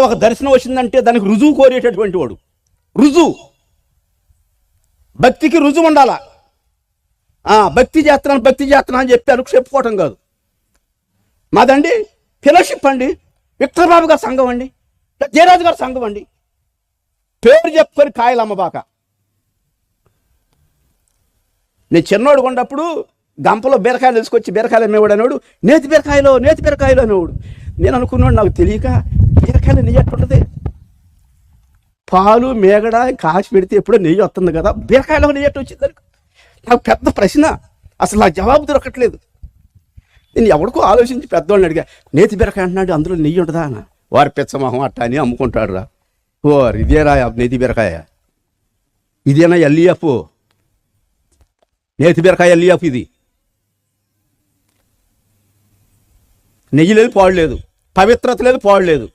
ఒక దర్శనం వచ్చిందంటే దానికి రుజువు కోరేటటువంటి వాడు. రుజువు, భక్తికి రుజువు ఉండాలా. భక్తి చేస్తున్నాను అని చెప్పి అనుకు చెప్పుకోవటం కాదు. మాదండి ఫెలోషిప్ అండి, విక్టర్ బాబు గారి సంఘం అండి, జయరాజు గారి సంఘం అండి. పేరు చెప్పుకొని కాయలు అమ్మబాక. నేను చిన్నోడు కొన్నప్పుడు గంపలో బీరకాయలు తీసుకొచ్చి బీరకాయలు అమ్మేవాడు అనేవాడు. నేతి బీరకాయలు అనేవాడు. నేను అనుకున్నాడు, నాకు తెలియక బీరకాయలు నెయ్యి ఎట్టుంటుంది, పాలు మేగడ కాచి పెడితే ఎప్పుడో నెయ్యి వస్తుంది కదా, బీరకాయలో నెయ్యి ఎట్టు వచ్చింది. నాకు పెద్ద ప్రశ్న, అసలు నాకు జవాబు దొరకట్లేదు. నేను ఎవరికో ఆలోచించి పెద్దవాళ్ళని అడిగా, నేతి బీరకాయ అంటున్నాడు, అందులో నెయ్యి ఉంటుందా అన్న. వారి పిచ్చమొహం అట్ట అని అమ్ముకుంటాడు రా. ఇదేరా నేతి బీరకాయ, ఇదేనా ఎల్లియపు నేతి బీరకాయ ఎల్లియపు, ఇది నెయ్యి లేదు, పాడు లేదు, పవిత్రత లేదు, పాడు లేదు.